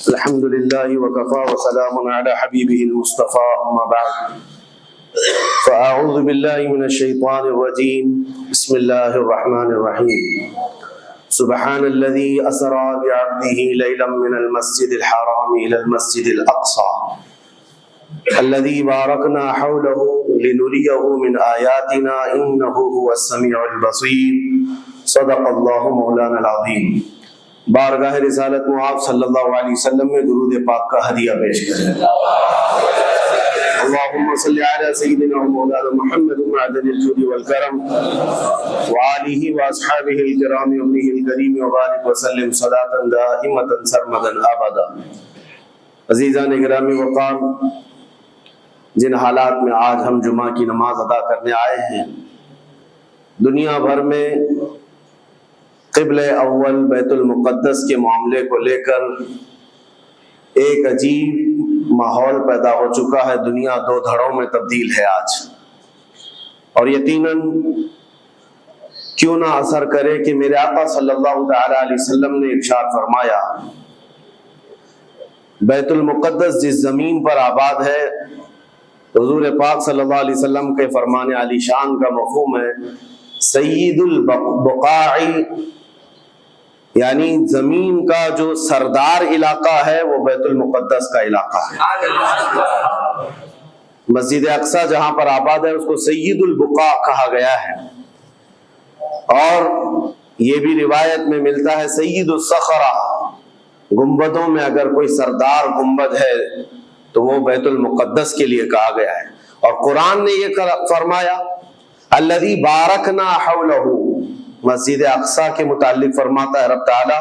الحمد لله وكفى وسلام على حبيبه المصطفى أما بعد فأعوذ بالله من الشيطان الرجيم بسم الله الرحمن الرحيم سبحان الذي أسرى بعبده ليلا من المسجد الحرام إلى المسجد الأقصى الذي باركنا حوله لنريه من آياتنا إنه هو السميع البصير صدق الله مولانا العظيم۔ بارگاہ رسالت معاب صلی اللہ علیہ وسلم میں درود پاک کا ہدیہ پیش کریں۔ اللہم صلی علی سیدنا مولانا محمد معدن الجود والکرم وآلہ واصحابہ الکرام وابنہ الکریم وبارک وسلم صلاة دائمة سرمدا ابدا۔ عزیزان گرامی وقار، جن حالات میں آج ہم جمعہ کی نماز ادا کرنے آئے ہیں، دنیا بھر میں قبل اول بیت المقدس کے معاملے کو لے کر ایک عجیب ماحول پیدا ہو چکا ہے۔ دنیا دو دھڑوں میں تبدیل ہے آج، اور یقیناً کیوں نہ اثر کرے کہ میرے آقا صلی اللہ تعالی علیہ وسلم نے ارشاد فرمایا، بیت المقدس جس زمین پر آباد ہے، حضور پاک صلی اللہ علیہ وسلم کے فرمان علی شان کا مفہوم ہے سید البقاع، یعنی زمین کا جو سردار علاقہ ہے وہ بیت المقدس کا علاقہ ہے۔ مسجد اقصی جہاں پر آباد ہے اس کو سید البقاع کہا گیا ہے، اور یہ بھی روایت میں ملتا ہے سید الصخرہ، گنبدوں میں اگر کوئی سردار گنبد ہے تو وہ بیت المقدس کے لیے کہا گیا ہے۔ اور قرآن نے یہ فرمایا الذی بارکنا حولہ، مسجد اقصی کے متعلق فرماتا ہے رب تعالی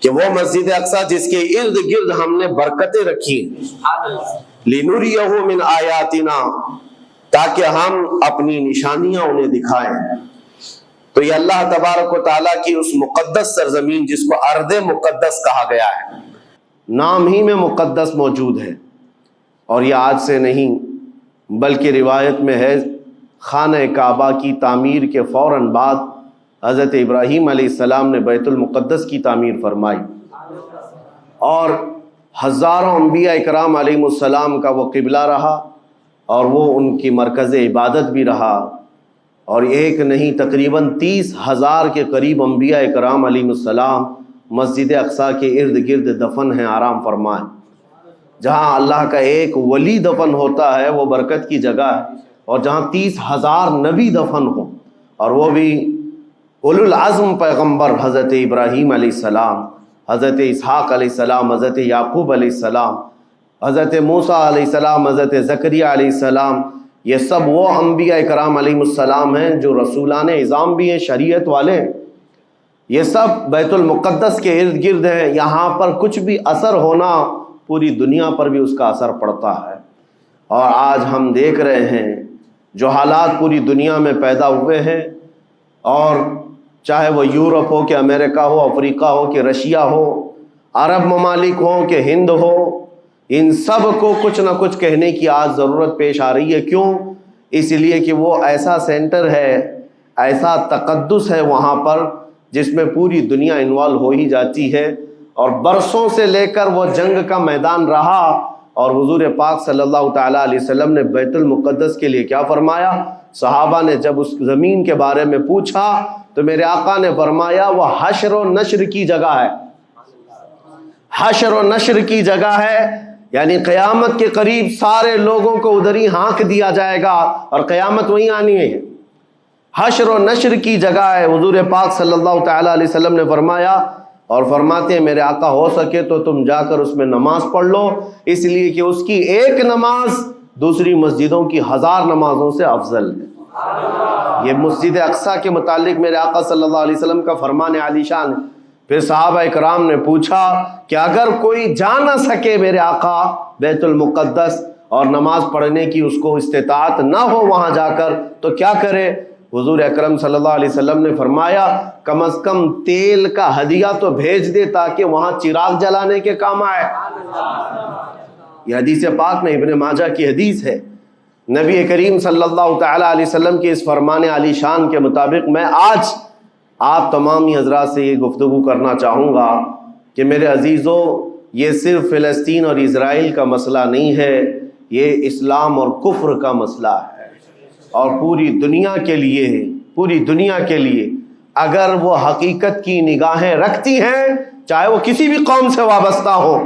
کہ وہ مسجد اقصی جس کے ارد گرد ہم نے برکتیں رکھی لنریہ من آیاتنا، تاکہ ہم اپنی نشانیاں انہیں دکھائیں۔ تو یہ اللہ تبارک و تعالیٰ کی اس مقدس سرزمین جس کو ارض مقدس کہا گیا ہے، نام ہی میں مقدس موجود ہے، اور یہ آج سے نہیں بلکہ روایت میں ہے خانہ کعبہ کی تعمیر کے فوراً بعد حضرت ابراہیم علیہ السلام نے بیت المقدس کی تعمیر فرمائی، اور ہزاروں انبیاء اکرام علیہ السلام کا وہ قبلہ رہا، اور وہ ان کی مرکز عبادت بھی رہا، اور ایک نہیں تقریباً 30,000 کے قریب انبیاء اکرام علیہ السلام مسجد اقصی کے ارد گرد دفن ہیں، آرام فرمائیں۔ جہاں اللہ کا ایک ولی دفن ہوتا ہے وہ برکت کی جگہ ہے، اور جہاں 30,000 نبی دفن ہوں، اور وہ بھی اولو العزم پیغمبر حضرت ابراہیم علیہ السلام، حضرت اسحاق علیہ السلام، حضرت یعقوب علیہ السلام، حضرت موسیٰ علیہ السلام، حضرت زکریا علیہ السلام، یہ سب وہ انبیاء کرام علیہ السلام ہیں جو رسولان اعظام بھی ہیں، شریعت والے، یہ سب بیت المقدس کے ارد گرد ہیں۔ یہاں پر کچھ بھی اثر ہونا پوری دنیا پر بھی اس کا اثر پڑتا ہے، اور آج ہم دیکھ رہے ہیں جو حالات پوری دنیا میں پیدا ہوئے ہیں، اور چاہے وہ یورپ ہو کہ امریکہ ہو، افریقہ ہو کہ رشیا ہو، عرب ممالک ہو کہ ہند ہو، ان سب کو کچھ نہ کچھ کہنے کی آج ضرورت پیش آ رہی ہے۔ کیوں؟ اس لیے کہ وہ ایسا سینٹر ہے، ایسا تقدس ہے وہاں پر جس میں پوری دنیا انوالو ہو ہی جاتی ہے، اور برسوں سے لے کر وہ جنگ کا میدان رہا، اور حضور پاک صلی اللہ تعالیٰ علیہ وسلم نے بیت المقدس کے لیے کیا فرمایا؟ صحابہ نے جب اس زمین کے بارے میں پوچھا تو میرے آقا نے فرمایا وہ حشر و نشر کی جگہ ہے، حشر و نشر کی جگہ ہے، یعنی قیامت کے قریب سارے لوگوں کو ادھر ہی ہانک دیا جائے گا، اور قیامت وہیں آنی ہے۔ حشر و نشر کی جگہ ہے، حضور پاک صلی اللہ تعالیٰ علیہ وسلم نے فرمایا، اور فرماتے ہیں میرے آقا ہو سکے تو تم جا کر اس میں نماز پڑھ لو، اس لیے کہ اس کی ایک نماز دوسری مسجدوں کی 1000 نمازوں سے افضل ہے۔ یہ مسجد اقصی کے متعلق میرے آقا صلی اللہ علیہ وسلم کا فرمان علی شان ہے۔ پھر صحابہ اکرام نے پوچھا کہ اگر کوئی جا نہ سکے میرے آقا بیت المقدس اور نماز پڑھنے کی اس کو استطاعت نہ ہو وہاں جا کر، تو کیا کرے؟ حضور اکرم صلی اللہ علیہ وسلم نے فرمایا کم از کم تیل کا ہدیہ تو بھیج دے تاکہ وہاں چراغ جلانے کے کام آئے۔ یہ حدیث پاک میں ابن ماجہ کی حدیث ہے۔ نبی کریم صلی اللہ تعالی علیہ وسلم کے اس فرمان علی شان کے مطابق میں آج آپ تمامی حضرات سے یہ گفتگو کرنا چاہوں گا کہ میرے عزیزو، یہ صرف فلسطین اور اسرائیل کا مسئلہ نہیں ہے، یہ اسلام اور کفر کا مسئلہ ہے، اور پوری دنیا کے لیے ہے، پوری دنیا کے لیے اگر وہ حقیقت کی نگاہیں رکھتی ہیں، چاہے وہ کسی بھی قوم سے وابستہ ہو،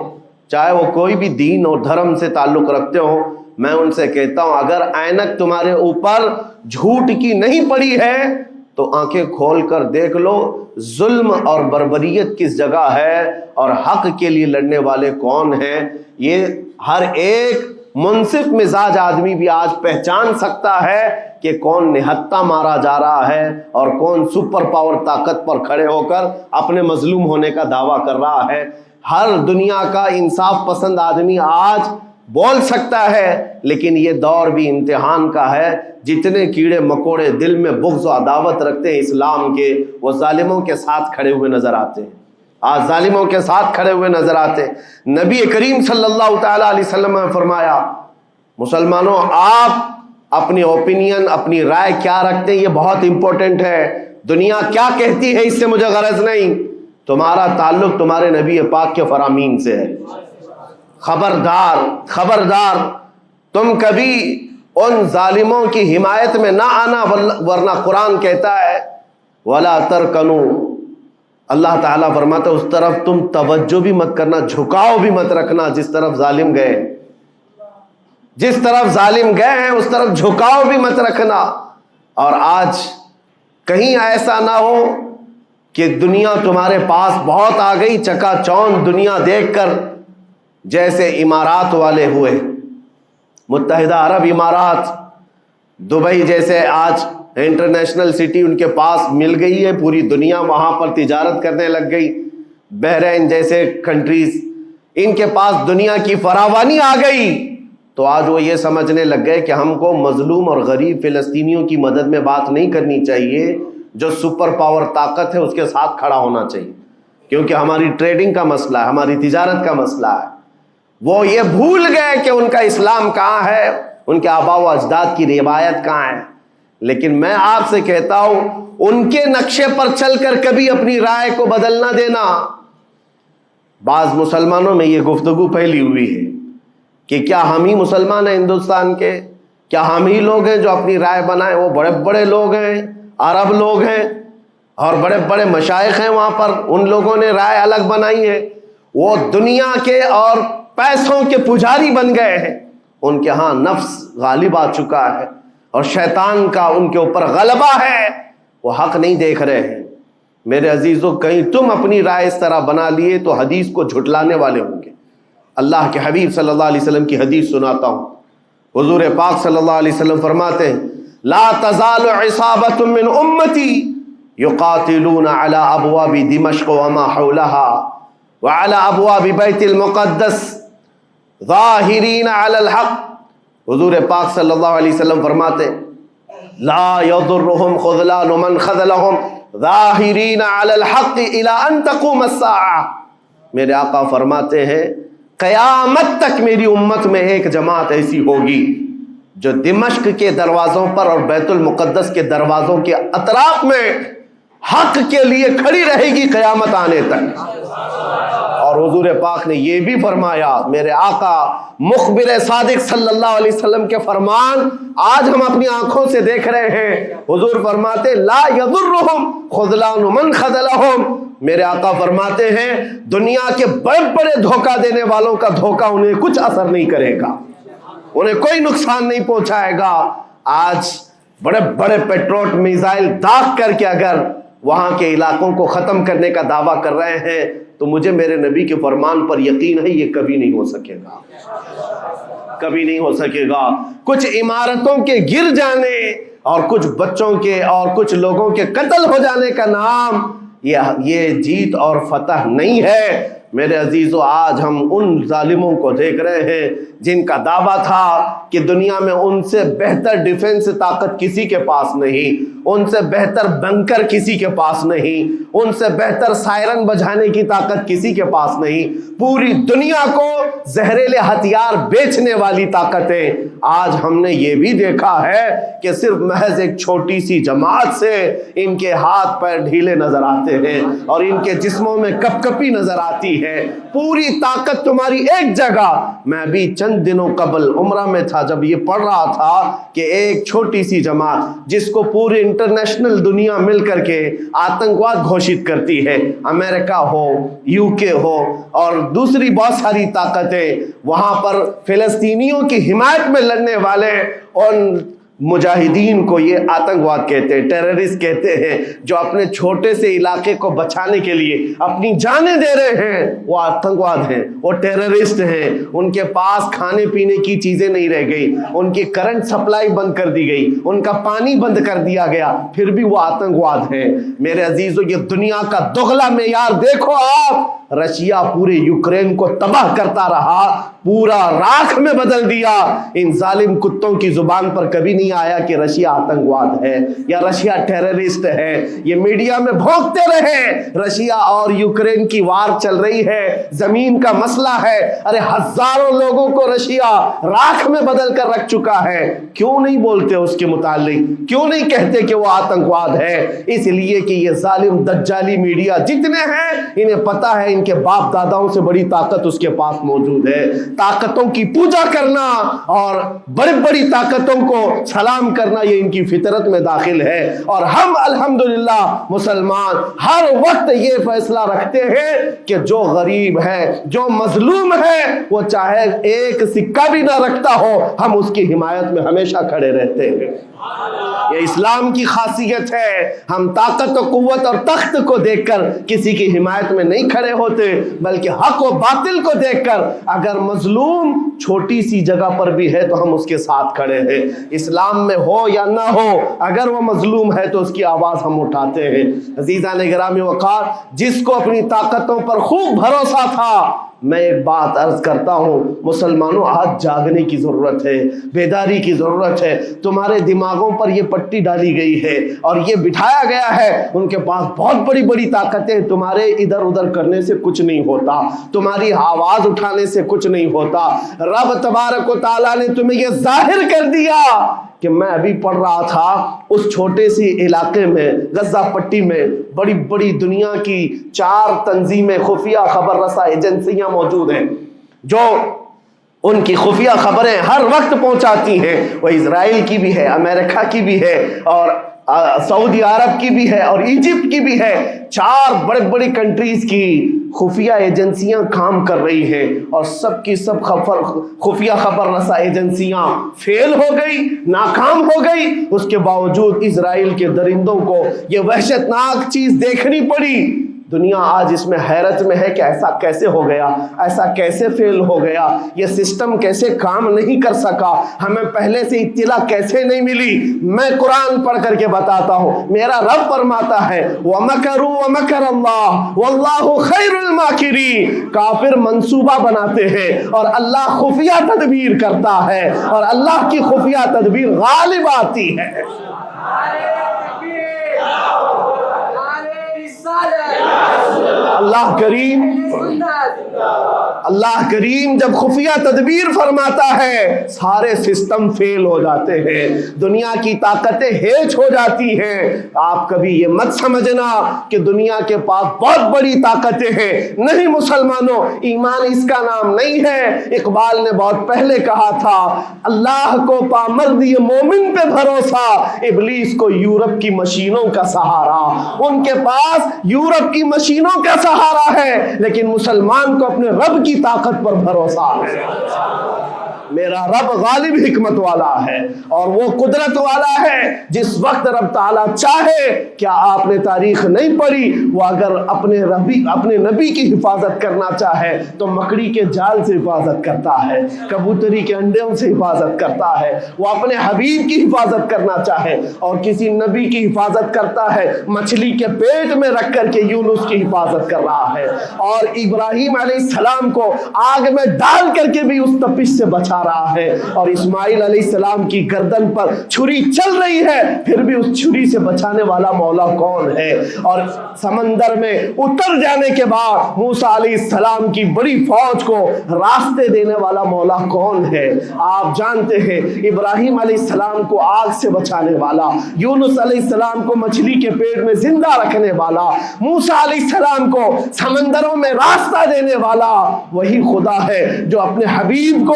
چاہے وہ کوئی بھی دین اور دھرم سے تعلق رکھتے ہو، میں ان سے کہتا ہوں اگر اینک تمہارے اوپر جھوٹ کی نہیں پڑی ہے تو آنکھیں کھول کر دیکھ لو ظلم اور بربریت کس جگہ ہے اور حق کے لیے لڑنے والے کون ہیں۔ یہ ہر ایک منصف مزاج آدمی بھی آج پہچان سکتا ہے کہ کون نہتہ مارا جا رہا ہے اور کون سپر پاور طاقت پر کھڑے ہو کر اپنے مظلوم ہونے کا دعویٰ کر رہا ہے۔ ہر دنیا کا انصاف پسند آدمی آج بول سکتا ہے، لیکن یہ دور بھی امتحان کا ہے۔ جتنے کیڑے مکوڑے دل میں بغض و عداوت رکھتے ہیں اسلام کے، وہ ظالموں کے ساتھ کھڑے ہوئے نظر آتے ہیں، آج ظالموں کے ساتھ کھڑے ہوئے نظر آتے ہیں۔ نبی کریم صلی اللہ تعالی علیہ وسلم نے فرمایا مسلمانوں آپ اپنی اوپینین، اپنی رائے کیا رکھتے ہیں یہ بہت امپورٹنٹ ہے، دنیا کیا کہتی ہے اس سے مجھے غرض نہیں، تمہارا تعلق تمہارے نبی پاک کے فرامین سے ہے۔ خبردار خبردار تم کبھی ان ظالموں کی حمایت میں نہ آنا، ورنہ قرآن کہتا ہے وَلَا تَرْكَنُوا، اللہ تعالیٰ فرماتا ہے اس طرف تم توجہ بھی مت کرنا، جھکاؤ بھی مت رکھنا، جس طرف ظالم گئے، جس طرف ظالم گئے ہیں اس طرف جھکاؤ بھی مت رکھنا۔ اور آج کہیں ایسا نہ ہو کہ دنیا تمہارے پاس بہت آ گئی، چکا چوند دنیا دیکھ کر جیسے امارات والے ہوئے، متحدہ عرب امارات، دبئی جیسے آج انٹرنیشنل سٹی ان کے پاس مل گئی ہے، پوری دنیا وہاں پر تجارت کرنے لگ گئی، بحرین جیسے کنٹریز، ان کے پاس دنیا کی فراوانی آ گئی، تو آج وہ یہ سمجھنے لگ گئے کہ ہم کو مظلوم اور غریب فلسطینیوں کی مدد میں بات نہیں کرنی چاہیے، جو سپر پاور طاقت ہے اس کے ساتھ کھڑا ہونا چاہیے، کیونکہ ہماری ٹریڈنگ کا مسئلہ ہے، ہماری تجارت کا مسئلہ ہے۔ وہ یہ بھول گئے کہ ان کا اسلام کہاں ہے، ان کے آباء و اجداد کی روایت کہاں ہے۔ لیکن میں آپ سے کہتا ہوں ان کے نقشے پر چل کر کبھی اپنی رائے کو بدل نہ دینا۔ بعض مسلمانوں میں یہ گفتگو پھیلی ہوئی ہے کہ کیا ہم ہی مسلمان ہیں ہندوستان کے، کیا ہم ہی لوگ ہیں جو اپنی رائے بنائیں، وہ بڑے بڑے لوگ ہیں، عرب لوگ ہیں اور بڑے بڑے مشائخ ہیں وہاں پر، ان لوگوں نے رائے الگ بنائی ہے، وہ دنیا کے اور پیسوں کے پجاری بن گئے ہیں، ان کے ہاں نفس غالب آ چکا ہے اور شیطان کا ان کے اوپر غلبہ ہے، وہ حق نہیں دیکھ رہے ہیں۔ میرے عزیزو کہیں تم اپنی رائے اس طرح بنا لیے تو حدیث کو جھٹلانے والے ہوں گے۔ اللہ کے حبیب صلی اللہ علیہ وسلم کی حدیث سناتا ہوں، حضور پاک صلی اللہ علیہ وسلم فرماتے ہیں لا تزال عصابۃ من امتی یقاتلون علی ابواب دمشق وما حولها وعلى ابواب بیت المقدس ظاہرین علی الحق۔ حضور پاک صلی اللہ علیہ وسلم فرماتے لا یضرهم خذلان من خذلهم ظاہرین علی الحق الى ان تقوم الساعہ۔ میرے آقا فرماتے ہیں قیامت تک میری امت میں ایک جماعت ایسی ہوگی جو دمشق کے دروازوں پر اور بیت المقدس کے دروازوں کے اطراف میں حق کے لیے کھڑی رہے گی قیامت آنے تک۔ اور حضور پاک نے یہ بھی فرمایا، میرے آقا مخبر صادق صلی اللہ علیہ وسلم کے فرمان آج ہم اپنی آنکھوں سے دیکھ رہے ہیں، حضور فرماتے لا یضرهم خذلان من خذلهم۔ میرے آقا فرماتے ہیں دنیا کے بڑے بڑے دھوکہ دینے والوں کا دھوکہ انہیں کچھ اثر نہیں کرے گا، انہیں کوئی نقصان نہیں پہنچائے گا۔ آج بڑے بڑے پیٹروٹ میزائل داغ کر کے اگر وہاں کے علاقوں کو ختم کرنے کا دعویٰ کر رہے ہیں تو مجھے میرے نبی کے فرمان پر یقین ہے یہ کبھی نہیں ہو سکے گا، کبھی نہیں ہو سکے گا۔ کچھ عمارتوں کے گر جانے اور کچھ بچوں کے اور کچھ لوگوں کے قتل ہو جانے کا نام یہ جیت اور فتح نہیں ہے۔ میرے عزیزو آج ہم ان ظالموں کو دیکھ رہے ہیں جن کا دعویٰ تھا کہ دنیا میں ان سے بہتر ڈیفنس طاقت کسی کے پاس نہیں، ان سے بہتر بنکر کسی کے پاس نہیں، ان سے بہتر سائرن بجانے کی طاقت کسی کے پاس نہیں، پوری دنیا کو زہریلے ہتھیار بیچنے والی طاقتیں۔ آج ہم نے یہ بھی دیکھا ہے کہ صرف محض ایک چھوٹی سی جماعت سے ان کے ہاتھ پیر ڈھیلے نظر آتے ہیں اور ان کے جسموں میں کپ کپی نظر آتی ہے, پوری طاقت تمہاری ایک جگہ. میں بھی چند دنوں قبل عمرہ میں تھا جب یہ پڑھ رہا تھا کہ ایک چھوٹی سی جماعت جس کو پوری انٹرنیشنل دنیا مل کر کے آتنکواد گھوشت کرتی ہے, امریکہ ہو, یو کے ہو اور دوسری بہت ساری طاقتیں, وہاں پر فلسطینیوں کی حمایت میں لڑنے والے ان مجاہدین کو یہ آتنکواد کہتے ہیں, ٹیررسٹ کہتے ہیں, جو اپنے چھوٹے سے علاقے کو بچانے کے لیے اپنی جانیں دے رہے ہیں, وہ آتنکواد ہیں, وہ ٹیررسٹ ہیں. ان کے پاس کھانے پینے کی چیزیں نہیں رہ گئی, ان کی کرنٹ سپلائی بند کر دی گئی, ان کا پانی بند کر دیا گیا, پھر بھی وہ آتنکواد ہیں. میرے عزیزو, یہ دنیا کا دغلا معیار دیکھو آپ. رشیا پورے یوکرین کو تباہ کرتا رہا, پورا راکھ میں بدل دیا. ان ظالم کتوں کی زبان پر کبھی نہیں آیا کہ رشیا آتنکواد ہے یا رشیا ٹیررسٹ ہے. یہ میڈیا میں بھونکتے رہے, رشیا اور یوکرین کی وار چل رہی ہے, زمین کا مسئلہ ہے. ارے ہزاروں لوگوں کو رشیا راکھ میں بدل کر رکھ چکا ہے. کیوں نہیں بولتے اس کے متعلق, کیوں نہیں کہتے کہ وہ آتنکواد ہے؟ اس لیے کہ یہ ظالم دجالی میڈیا جتنے ہیں, انہیں پتا ہے ان کے باپ داداؤں سے بڑی طاقت اس کے پاس موجود ہے. طاقتوں کی پوجا کرنا اور بڑی بڑی طاقتوں کو سلام کرنا یہ ان کی فطرت میں داخل ہے. اور ہم الحمدللہ مسلمان ہر وقت یہ فیصلہ رکھتے ہیں کہ جو غریب ہے, جو مظلوم ہے, وہ چاہے ایک سکہ بھی نہ رکھتا ہو, ہم اس کی حمایت میں ہمیشہ کھڑے رہتے ہیں. یہ اسلام کی خاصیت ہے. ہم طاقت و قوت اور تخت کو دیکھ کر کسی کی حمایت میں نہیں کھڑے ہوتے, بلکہ حق و باطل کو دیکھ کر اگر مظلوم چھوٹی سی جگہ پر بھی ہے تو ہم اس کے ساتھ کھڑے ہیں. اسلام میں ہو یا نہ ہو, اگر وہ مظلوم ہے تو اس کی آواز ہم اٹھاتے ہیں. عزیزان گرامی وقار, جس کو اپنی طاقتوں پر خوب بھروسہ تھا, میں ایک بات عرض کرتا ہوں, مسلمانوں آج جاگنے کی ضرورت ہے, بیداری کی ضرورت ہے. تمہارے دماغوں پر یہ پٹی ڈالی گئی ہے اور یہ بٹھایا گیا ہے, ان کے پاس بہت بڑی بڑی طاقتیں, تمہارے ادھر ادھر کرنے سے کچھ نہیں ہوتا, تمہاری آواز اٹھانے سے کچھ نہیں ہوتا. رب تبارک و تعالیٰ نے تمہیں یہ ظاہر کر دیا کہ میں ابھی پڑھ رہا تھا اس چھوٹے سی علاقے میں, غزہ پٹی میں, بڑی بڑی دنیا کی 4 تنظیمیں, خفیہ خبر رساں ایجنسیاں موجود ہیں جو ان کی خفیہ خبریں ہر وقت پہنچاتی ہیں. وہ اسرائیل کی بھی ہے, امریکہ کی بھی ہے, اور سعودی عرب کی بھی ہے, اور ایجپٹ کی بھی ہے. 4 بڑے بڑی کنٹریز کی خفیہ ایجنسیاں کام کر رہی ہیں, اور سب کی سب خفیہ خبر رساں ایجنسیاں فیل ہو گئی, ناکام ہو گئی. اس کے باوجود اسرائیل کے درندوں کو یہ وحشتناک چیز دیکھنی پڑی. دنیا آج اس میں حیرت میں ہے کہ ایسا کیسے ہو گیا, ایسا کیسے فیل ہو گیا, یہ سسٹم کیسے کام نہیں کر سکا, ہمیں پہلے سے اطلاع کیسے نہیں ملی. میں قرآن پڑھ کر کے بتاتا ہوں, میرا رب فرماتا ہے وَمَكَرُوا وَمَكَرَ اللَّهُ وَاللَّهُ خَيْرُ الْمَاكِرِينَ. کافر منصوبہ بناتے ہیں اور اللہ خفیہ تدبیر کرتا ہے, اور اللہ کی خفیہ تدبیر غالب آتی ہے. اللہ کریم جب خفیہ تدبیر فرماتا ہے, سارے سسٹم فیل ہو جاتے ہیں, دنیا کی طاقتیں ہیچ ہو جاتی ہیں. آپ کبھی یہ مت سمجھنا کہ دنیا کے پاس بہت بڑی طاقتیں ہیں. نہیں مسلمانوں, ایمان اس کا نام نہیں ہے. اقبال نے بہت پہلے کہا تھا, اللہ کو پامرد مومن پہ بھروسہ, ابلیس کو یورپ کی مشینوں کا سہارا. ان کے پاس یورپ کی مشینوں کا سہارا ہے, لیکن مسلمان کو اپنے رب کی طاقت پر بھروسہ ہے. میرا رب غالب حکمت والا ہے اور وہ قدرت والا ہے. جس وقت رب تعالیٰ چاہے, کیا آپ نے تاریخ نہیں پڑھی, وہ اگر اپنے نبی کی حفاظت کرنا چاہے تو مکڑی کے جال سے حفاظت کرتا ہے, کبوتری کے انڈوں سے حفاظت کرتا ہے. وہ اپنے حبیب کی حفاظت کرنا چاہے اور کسی نبی کی حفاظت کرتا ہے, مچھلی کے پیٹ میں رکھ کر کے یونس کی حفاظت کر رہا ہے, اور ابراہیم علیہ السلام کو آگ میں ڈال کر کے بھی اس تپش سے بچا تماشا رہا ہے اور اسماعیل علیہ السلام کی گردن پر چھری چل رہی ہے، پھر بھی اس چھری سے بچانے والا مولا کون ہے؟ اور سمندر میں اتر جانے کے بعد موسیٰ علیہ السلام کی بڑی فوج کو راستے دینے والا مولا کون ہے؟ آپ جانتے ہیں ابراہیم علیہ السلام کو آگ سے بچانے والا، یونس علیہ السلام کو مچھلی کے پیٹ میں زندہ رکھنے والا، موسیٰ علیہ السلام کو سمندروں میں راستہ دینے والا وہی خدا ہے جو اپنے حبیب کو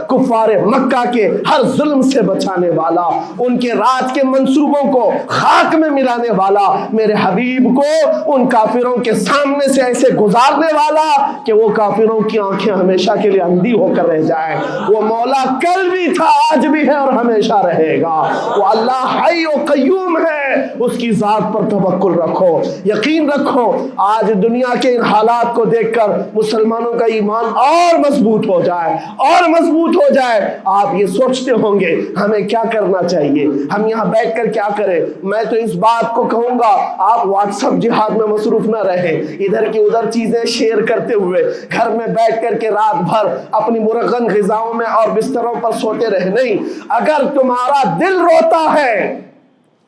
کفار مکہ کے ہر ظلم سے بچانے والا، ان کے رات کے منصوبوں کو خاک میں ملانے والا، میرے حبیب کو ان کافروں کے سامنے سے ایسے گزارنے والا کہ وہ کافروں کی آنکھیں ہمیشہ کے لیے اندھی ہو کر رہ جائیں۔ وہ مولا کل بھی تھا، آج بھی ہے اور ہمیشہ رہے گا۔ وہ اللہ حی و قیوم ہے، اس کی ذات پر توکل رکھو، یقین رکھو۔ آج دنیا کے ان حالات کو دیکھ کر مسلمانوں کا ایمان اور مضبوط ہو جائے اور مضبوط ہو جائے۔ آپ یہ سوچتے ہوں گے ہمیں کیا کرنا چاہیے، ہم یہاں بیٹھ کر کیا کریں؟ میں تو اس بات کو کہوں گا آپ واٹس ایپ جہاد میں مصروف نہ رہیں، ادھر کی ادھر چیزیں شیئر کرتے ہوئے گھر میں بیٹھ کر کے رات بھر اپنی مرغن غذاؤں میں اور بستروں پر سوتے رہے نہیں۔ اگر تمہارا دل روتا ہے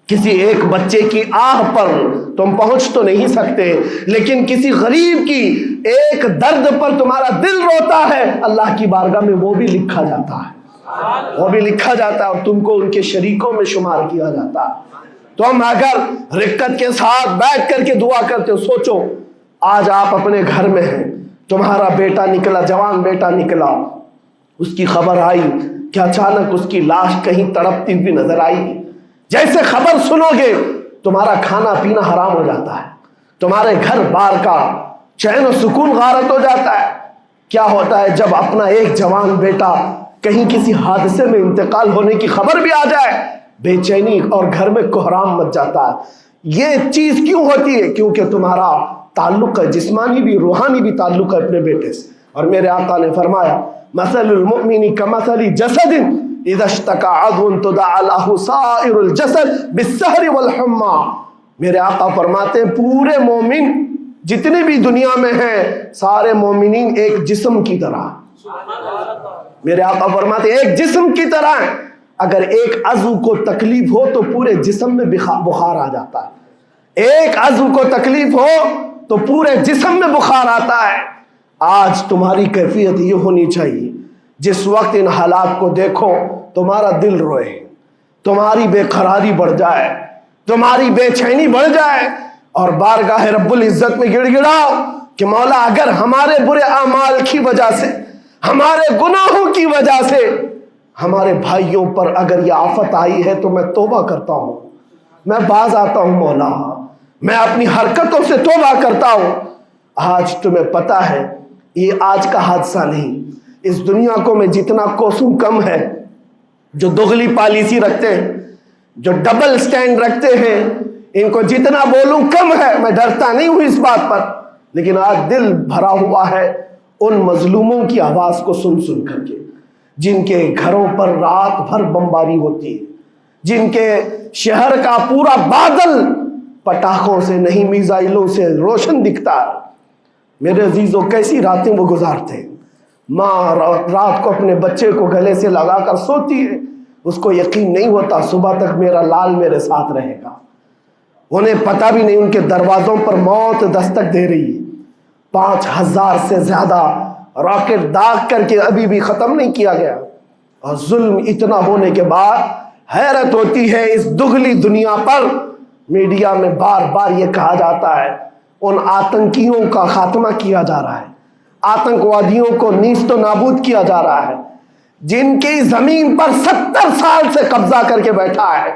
کسی ایک بچے کی آہ پر تم پہنچ تو نہیں سکتے، لیکن کسی غریب کی ایک درد پر تمہارا دل روتا ہے، اللہ کی بارگاہ میں وہ بھی لکھا جاتا ہے، وہ بھی لکھا جاتا ہے اور تم کو ان کے شریکوں میں شمار کیا جاتا ہے۔ تم اگر رقت کے ساتھ بیٹھ کر کے دعا کرتے ہو، سوچو آج آپ اپنے گھر میں ہیں، تمہارا بیٹا نکلا، جوان بیٹا نکلا، اس کی خبر آئی کہ اچانک اس کی لاش کہیں تڑپتی ہوئی نظر آئی، جیسے خبر سنو گے تمہارا کھانا پینا حرام ہو جاتا ہے، تمہارے گھر بار کا چین و سکون غارت ہو جاتا ہے۔ کیا ہوتا ہے جب اپنا ایک جوان بیٹا کہیں کسی حادثے میں انتقال ہونے کی خبر بھی آ جائے، بے چینی اور گھر میں کوہرام مچ جاتا ہے۔ یہ چیز کیوں ہوتی ہے؟ کیونکہ تمہارا تعلق ہے، جسمانی بھی روحانی بھی تعلق ہے اپنے بیٹے سے۔ اور میرے آقا نے فرمایا مثل المؤمن کمثل جسد اذا اشتكى عضو تداعى له سائر الجسد بالسهر والحمى۔ میرے آقا فرماتے ہیں پورے مومن جتنے بھی دنیا میں ہیں سارے مومنین ایک جسم کی طرح، میرے آقا فرماتے ہیں ایک جسم کی طرح ہیں، اگر ایک عضو کو تکلیف ہو تو پورے جسم میں بخار آ جاتا ہے، ایک عضو کو تکلیف ہو تو پورے جسم میں بخار آتا ہے۔ آج تمہاری کیفیت یہ ہونی چاہیے جس وقت ان حالات کو دیکھو تمہارا دل روئے، تمہاری بے قراری بڑھ جائے، تمہاری بے چینی بڑھ جائے اور بارگاہ رب العزت میں گڑ گڑاؤ کہ مولا اگر ہمارے برے اعمال کی وجہ سے، ہمارے گناہوں کی وجہ سے ہمارے بھائیوں پر اگر یہ آفت آئی ہے تو میں توبہ کرتا ہوں، میں باز آتا ہوں مولا، میں اپنی حرکتوں سے توبہ کرتا ہوں۔ آج تمہیں پتا ہے یہ آج کا حادثہ نہیں، اس دنیا کو میں جتنا کوسوں کم ہے جو دغلی پالیسی رکھتے ہیں، جو ڈبل سٹینڈ رکھتے ہیں، ان کو جتنا بولوں کم ہے، میں ڈرتا نہیں ہوں اس بات پر، لیکن آج دل بھرا ہوا ہے ان مظلوموں کی آواز کو سن سن کر کے، جن کے گھروں پر رات بھر بمباری ہوتی ہے، جن کے شہر کا پورا بادل پٹاخوں سے نہیں میزائلوں سے روشن دکھتا ہے۔ میرے عزیزوں کیسی راتیں وہ گزارتے ہیں، ماں رات کو اپنے بچے کو گلے سے لگا کر سوتی ہے، اس کو یقین نہیں ہوتا صبح تک میرا لال میرے ساتھ رہے گا، انہیں پتہ بھی نہیں ان کے دروازوں پر موت دستک دے رہی ہے۔ 5000 سے زیادہ راکٹ داغ کر کے ابھی بھی ختم نہیں کیا گیا، اور ظلم اتنا ہونے کے بعد حیرت ہوتی ہے اس دگلی دنیا پر میڈیا میں بار بار یہ کہا جاتا ہے ان آتنکیوں کا خاتمہ کیا جا رہا ہے، آتنکوادیوں کو نیست و نابود کیا جا رہا ہے، جن کی زمین پر 70 سال سے قبضہ کر کے بیٹھا ہے،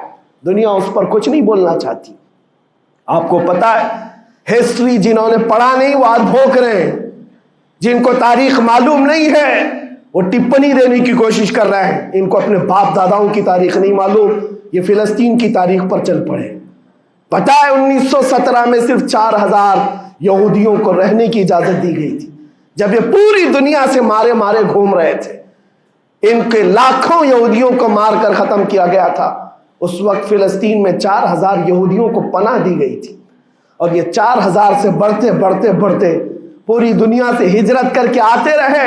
دنیا اس پر کچھ نہیں بولنا چاہتی۔ آپ کو پتا ہے ہسٹری جنہوں نے پڑھا نہیں وہ آج بھوک رہے ہیں، جن کو تاریخ معلوم نہیں ہے وہ ٹپنی دینے کی کوشش کر رہے ہیں، ان کو اپنے باپ داداؤں کی تاریخ نہیں معلوم، یہ فلسطین کی تاریخ پر چل پڑے۔ پتا ہے 1917 میں صرف 4000 یہودیوں کو رہنے کی اجازت دی گئی تھی، جب یہ پوری دنیا سے مارے مارے گھوم رہے تھے، ان کے لاکھوں یہودیوں کو مار کر ختم کیا گیا تھا۔ اس وقت فلسطین میں 4000 یہودیوں کو پناہ دی گئی تھی، اور یہ 4000 سے بڑھتے بڑھتے بڑھتے پوری دنیا سے ہجرت کر کے آتے رہے،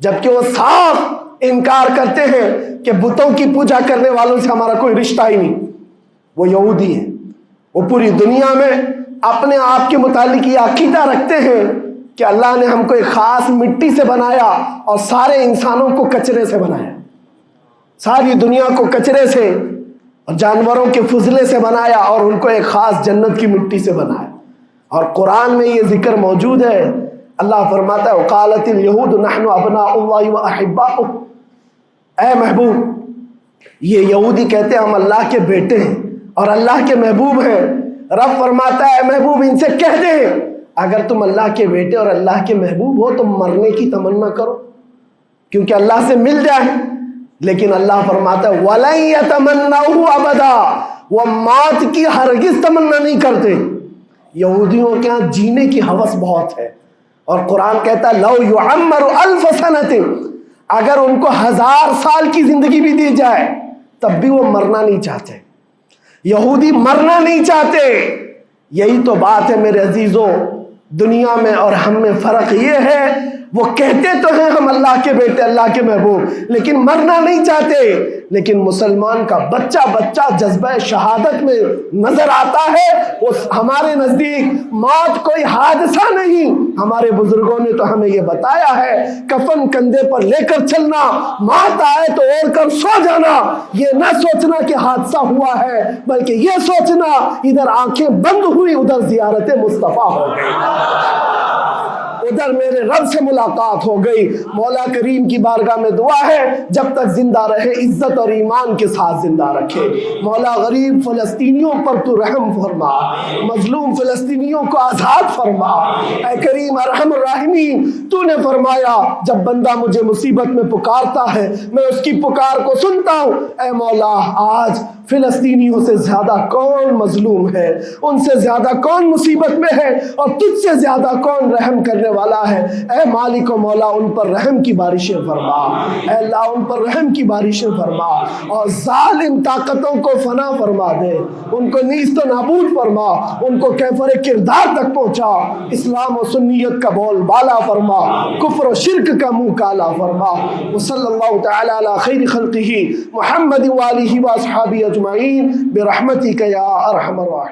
جبکہ وہ صاف انکار کرتے ہیں کہ بتوں کی پوجا کرنے والوں سے ہمارا کوئی رشتہ ہی نہیں. وہ یہودی ہیں. وہ پوری دنیا میں اپنے آپ کے متعلق یہ عقیدہ رکھتے ہیں کہ اللہ نے ہم کو ایک خاص مٹی سے بنایا اور سارے انسانوں کو کچرے سے بنایا, ساری دنیا کو کچرے سے اور جانوروں کے فضلے سے بنایا اور ان کو ایک خاص جنت کی مٹی سے بنایا. اور قرآن میں یہ ذکر موجود ہے. اللہ فرماتا ہے وقالت الیہود نحن ابناء اللہ واحباؤہ. اے محبوب, یہ یہودی کہتے ہیں ہم اللہ کے بیٹے ہیں اور اللہ کے محبوب ہیں. رب فرماتا ہے اے محبوب ان سے کہہ دے اگر تم اللہ کے بیٹے اور اللہ کے محبوب ہو تو مرنے کی تمنا کرو کیونکہ اللہ سے مل جائے. لیکن اللہ فرماتا ہے وَلَن يَتَمَنَّوْهُ أَبَدًا, وہ موت کی ہرگز تمنا نہیں کرتے. یہودیوں کے ہاں جینے کی ہوس بہت ہے اور قرآن کہتا ہے لَوْ يُعَمَّرُ أَلْفَ سَنَةٍ, اگر ان کو 1000 سال کی زندگی بھی دی جائے تب بھی وہ مرنا نہیں چاہتے. یہودی مرنا نہیں چاہتے. یہی تو بات ہے میرے عزیزوں, دنیا میں اور ہم میں فرق یہ ہے وہ کہتے تو ہیں ہم اللہ کے بیٹے اللہ کے محبوب لیکن مرنا نہیں چاہتے. لیکن مسلمان کا بچہ جذبہ شہادت میں نظر آتا ہے. وہ ہمارے نزدیک موت کوئی حادثہ نہیں. ہمارے بزرگوں نے تو ہمیں یہ بتایا ہے کفن کندھے پر لے کر چلنا, موت آئے تو اوڑھ کر سو جانا. یہ نہ سوچنا کہ حادثہ ہوا ہے بلکہ یہ سوچنا ادھر آنکھیں بند ہوئی ادھر زیارت مصطفیٰ ہو گئی, ادھر میرے رب سے ملاقات ہو گئی. مولا کریم کی بارگاہ میں دعا ہے جب تک زندہ رہے عزت اور ایمان کے ساتھ زندہ رکھے. مولا غریب فلسطینیوں پر تو رحم فرما, مظلوم فلسطینیوں کو آزاد فرما. اے کریم ارحم الراحمین, تو نے فرمایا جب بندہ مجھے مصیبت میں پکارتا ہے میں اس کی پکار کو سنتا ہوں. اے مولا آج فلسطینیوں سے زیادہ کون مظلوم ہے, ان سے زیادہ کون مصیبت میں ہے اور تجھ سے زیادہ کون رحم کرنے والا ہے. اے مالک و مولا ان پر رحم کی بارشیں فرما. اے اللہ ان پر رحم کی بارشیں فرما اور ظالم طاقتوں کو فنا فرما دے, ان کو نیست و نابود فرما, ان کو کیفر کردار تک پہنچا. اسلام و سنیت کا بول بالا فرما, کفر و شرک کا منہ کالا فرما. وصلی اللہ تعالی علی خیر خلقہ محمد وآلہ واصحابہ اجمعین برحمتک یا ارحم الراحمین.